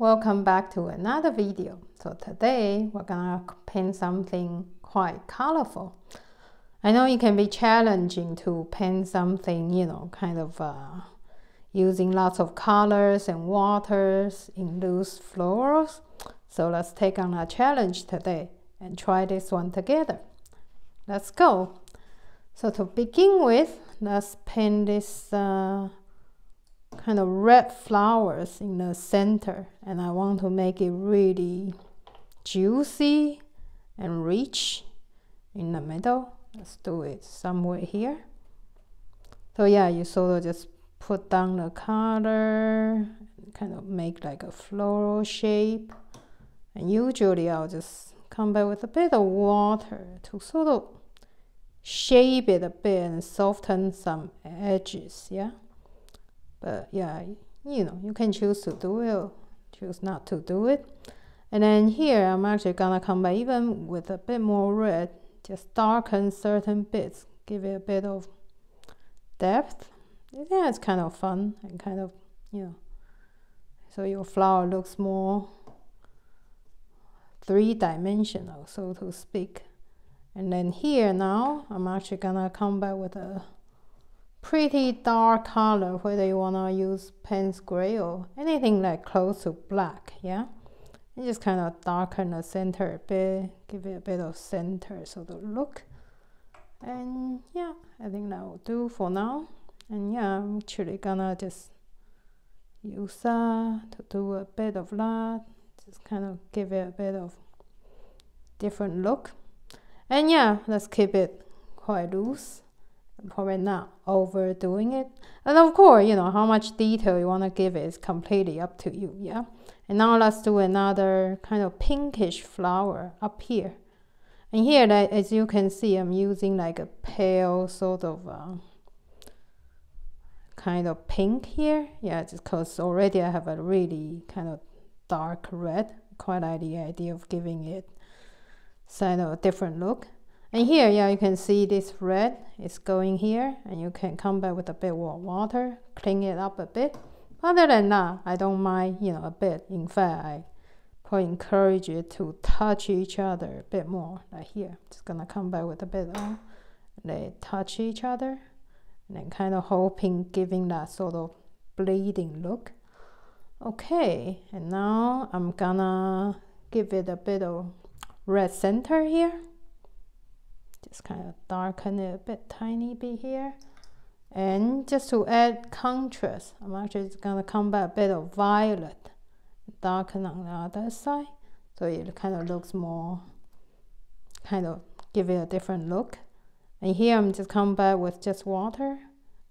Welcome back to another video. So today we're gonna paint something quite colorful. I know it can be challenging to paint something, kind of using lots of colors and waters in loose florals. So let's take on a challenge today and try this one together. Let's go. So to begin with, let's paint this kind of red flowers in the center, and I want to make it really juicy and rich in the middle. Let's do it somewhere here. So yeah, you sort of just put down the color, kind of make like a floral shape, and usually I'll just come back with a bit of water to sort of shape it a bit and soften some edges. Yeah, but yeah, you can choose to do it or choose not to do it. And then here I'm actually gonna come back even with a bit more red, just darken certain bits, give it a bit of depth. Yeah, it's kind of fun and kind of, so your flower looks more three-dimensional, so to speak. And then here now I'm actually gonna come back with a pretty dark color, whether you wanna use Paynes gray or anything like close to black. Yeah, and just kind of darken the center a bit, give it a bit of center sort of look. And yeah, I think that will do for now. And yeah, I'm actually gonna just use that to do a bit of that, just kind of give it a bit of different look. And yeah, let's keep it quite loose, probably not overdoing it. And of course, how much detail you want to give it is completely up to you. Yeah, and now let's do another kind of pinkish flower up here. And here, as you can see, I'm using like a pale sort of kind of pink here. Yeah, just because already I have a really kind of dark red. Quite like the idea of giving it kind of a different look. And here, yeah, you can see this red is going here, and you can come back with a bit more water, clean it up a bit. Other than that, I don't mind, a bit. In fact, I probably encourage you to touch each other a bit more. Like here, just gonna come back with a bit of, they touch each other, and then kind of hoping, giving that sort of bleeding look. Okay, and now I'm gonna give it a bit of red center here. Just kind of darken it a bit, tiny bit here. And just to add contrast, I'm actually just gonna come back a bit of violet, darken on the other side, so it kind of looks more, kind of give it a different look. And here I'm just come back with just water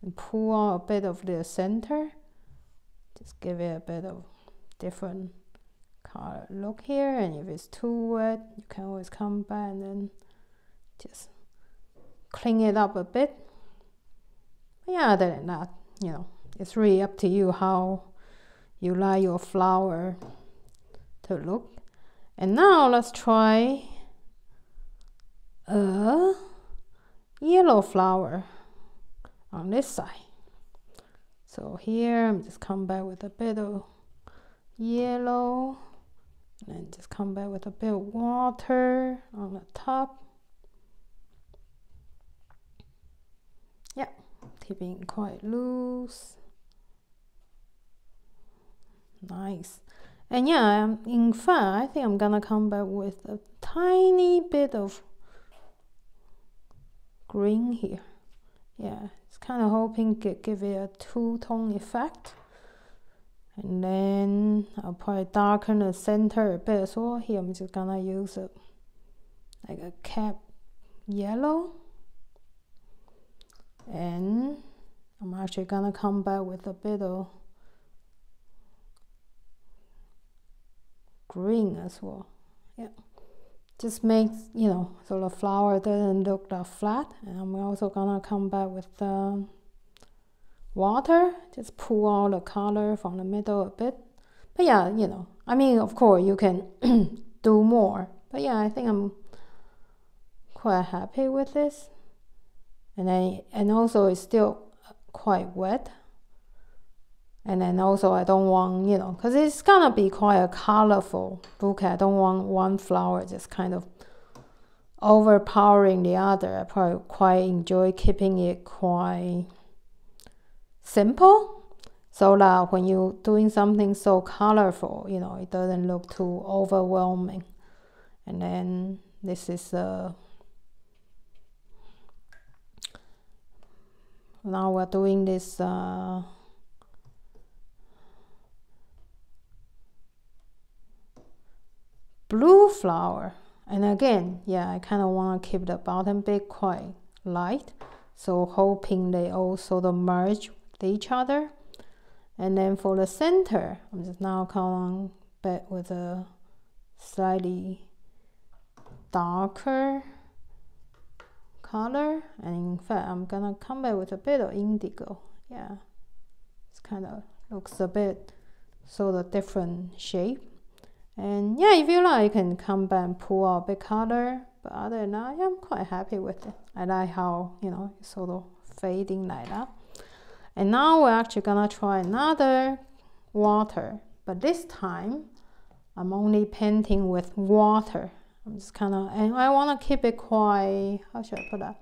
and pull out a bit of the center, just give it a bit of different color look here. And if it's too wet, you can always come back and then just clean it up a bit. But yeah, other than that, it's really up to you how you like your flower to look. And now let's try a yellow flower on this side. So here I'm just come back with a bit of yellow, and then just come back with a bit of water on the top. Yeah, keeping quite loose. Nice. And yeah, in fact, I think I'm gonna come back with a tiny bit of green here. Yeah, it's kind of hoping to give it a two-tone effect. And then I'll probably darken the center a bit as well. Here I'm just gonna use like a cap yellow. And I'm actually gonna come back with a bit of green as well. Yeah, just makes, so the flower doesn't look that flat. And I'm also gonna come back with the water, just pull out the color from the middle a bit. But yeah, I mean, of course you can do more, but yeah, I think I'm quite happy with this. And also it's still quite wet, And then also I don't want, you know, because it's gonna be quite a colorful bouquet. I don't want one flower just kind of overpowering the other. I probably quite enjoy keeping it quite simple, so that when you're doing something so colorful, you know, it doesn't look too overwhelming. And then this is now we're doing this blue flower. And again, yeah, I kind of want to keep the bottom bit quite light, so hoping they all sort of merge with each other. And then for the center, I'm just now coming back with a slightly darker color. And in fact, I'm gonna come back with a bit of indigo. Yeah, it's kind of looks a bit sort of different shape. And yeah, if you like, you can come back and pull out a bit color. But other than that, yeah, I'm quite happy with it. I like how, you know, it's sort of fading like that. And now we're actually gonna try another water, but this time I'm only painting with water. I'm just kind of, and I want to keep it quite, how should I put that?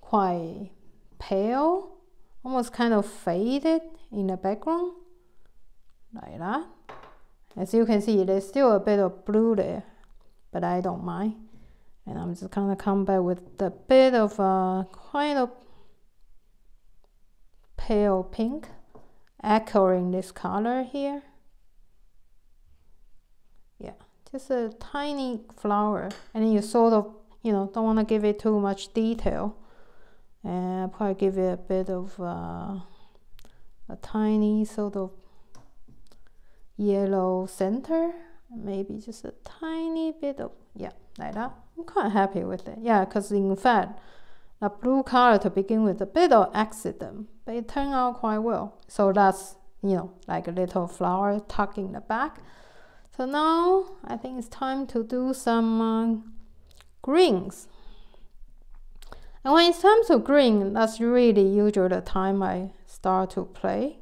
Quite pale, almost kind of faded in the background, like that. As you can see, there's still a bit of blue there, but I don't mind. And I'm just gonna come back with a bit of kind of pale pink, echoing this color here. Yeah, just a tiny flower, and then you sort of, you know, don't want to give it too much detail, and I'll probably give it a bit of a tiny sort of yellow center, maybe just a tiny bit of, yeah, like that. I'm quite happy with it. Yeah, because in fact the blue color to begin with, a bit of accident, but it turned out quite well. So that's, you know, like a little flower tucked in the back. So now I think it's time to do some greens. And when it comes to green, that's really usually the time I start to play.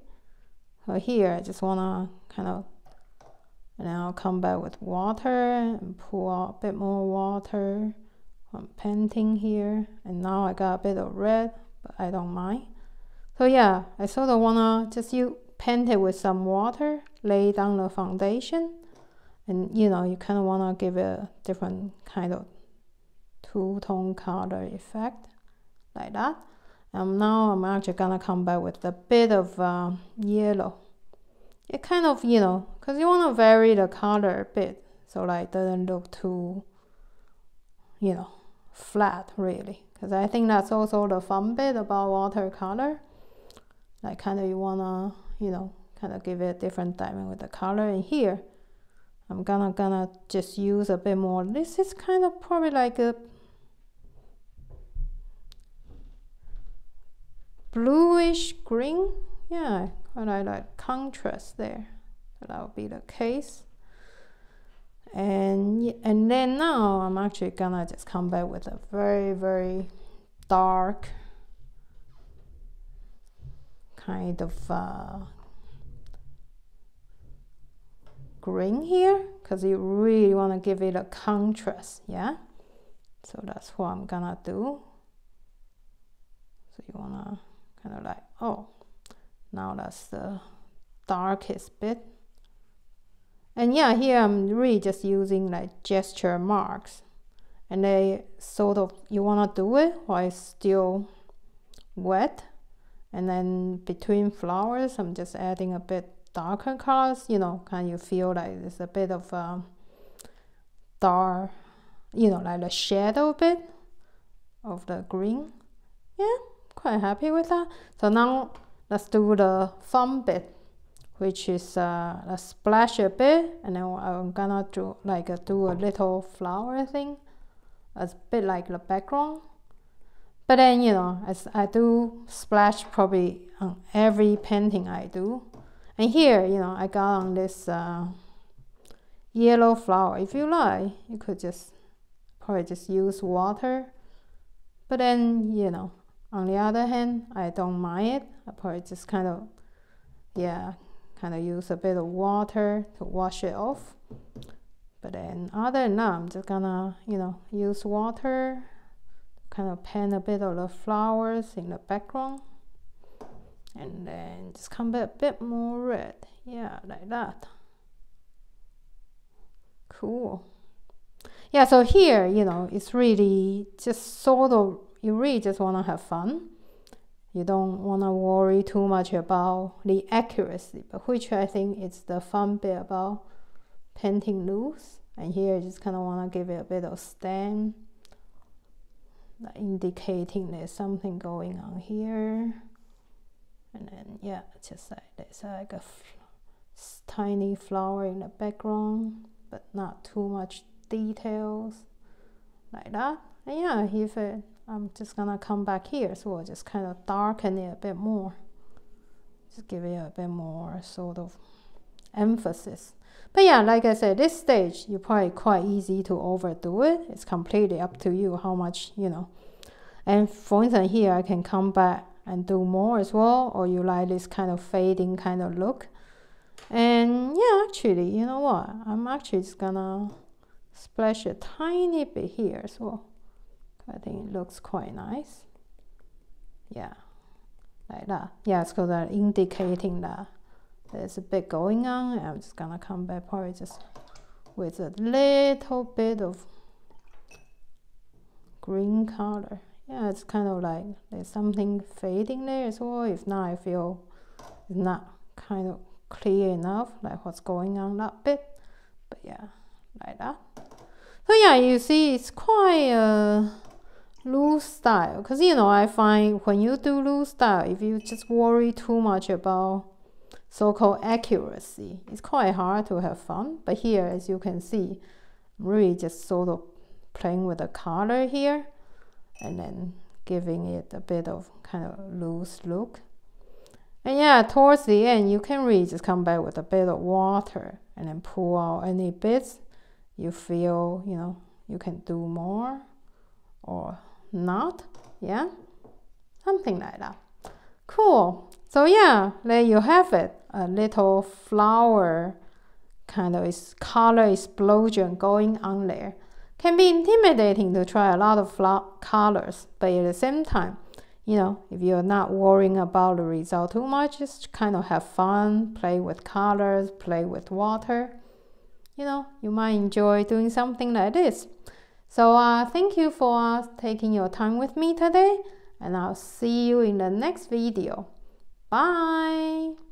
So here I just wanna kind of, and then I'll come back with water and pour out a bit more water. I'm painting here, and now I got a bit of red, but I don't mind. So yeah, I sort of wanna just paint it with some water, lay down the foundation, and you know, you kind of wanna give it a different kind of two-tone color effect, like that. And now I'm actually gonna come back with a bit of yellow. It kind of, you know, because you wanna vary the color a bit, so like it doesn't look too, you know, flat really, because I think that's also the fun bit about watercolor. Like kind of you wanna, you know, kind of give it a different diamond with the color. And here I'm gonna just use a bit more. This is kind of probably like a bluish green. Yeah, quite like contrast there. So that would be the case. And then now I'm actually gonna just come back with a very, very dark kind of green here, because you really want to give it a contrast. Yeah, so that's what I'm gonna do. So you wanna kind of like, oh, now that's the darkest bit. And yeah, here I'm really just using like gesture marks, and they sort of, you want to do it while it's still wet, and then between flowers I'm just adding a bit darker colors, you know, kind of feel like there's a bit of dark, you know, like the shadow bit of the green. Yeah, quite happy with that. So now let's do the fun bit, which is a splash a bit, and then I'm gonna do a little flower thing, a bit like the background. But then, you know, as I do splash probably on every painting I do. And here, you know, I got on this yellow flower. If you like, you could just probably just use water. But then, you know, on the other hand, I don't mind it. I probably just kind of, yeah, kind of use a bit of water to wash it off. But then other than that, I'm just gonna, you know, use water, kind of paint a bit of the flowers in the background. And then just come back a bit more red. Yeah, like that. Cool. Yeah, so here, you know, it's really just sort of, you really just want to have fun. You don't want to worry too much about the accuracy, but which I think is the fun bit about painting loose. And here you just kind of want to give it a bit of stamp, like indicating there's something going on here. And then, yeah, just like there's like a tiny flower in the background, but not too much details, like that. And yeah, if I'm just gonna come back here, so I'll just kind of darken it a bit more, just give it a bit more sort of emphasis. But yeah, like I said, this stage you probably quite easy to overdo it. It's completely up to you how much, you know. And for instance, here I can come back and do more as well, or you like this kind of fading kind of look. And yeah, actually, you know what, I'm actually just gonna splash a tiny bit here as well. I think it looks quite nice. Yeah, like that. Yeah, it's because I'm indicating that there's a bit going on. I'm just gonna come back probably just with a little bit of green color. Yeah, it's kind of like there's something fading there as well. If not, I feel it's not kind of clear enough, like what's going on that bit. But yeah, like that. So yeah, you see it's quite a loose style, because you know, I find when you do loose style, if you just worry too much about so-called accuracy, it's quite hard to have fun. But here, as you can see, I'm really just sort of playing with the color here and then giving it a bit of kind of loose look. And yeah, towards the end, you can really just come back with a bit of water and then pull out any bits you feel, you know, you can do more or not. Yeah, something like that. Cool. So yeah, there you have it. A little flower kind of color explosion going on there. Can be intimidating to try a lot of colors, but at the same time, you know, if you're not worrying about the result too much, just kind of have fun, play with colors, play with water. You know, you might enjoy doing something like this. So thank you for taking your time with me today, and I'll see you in the next video. Bye!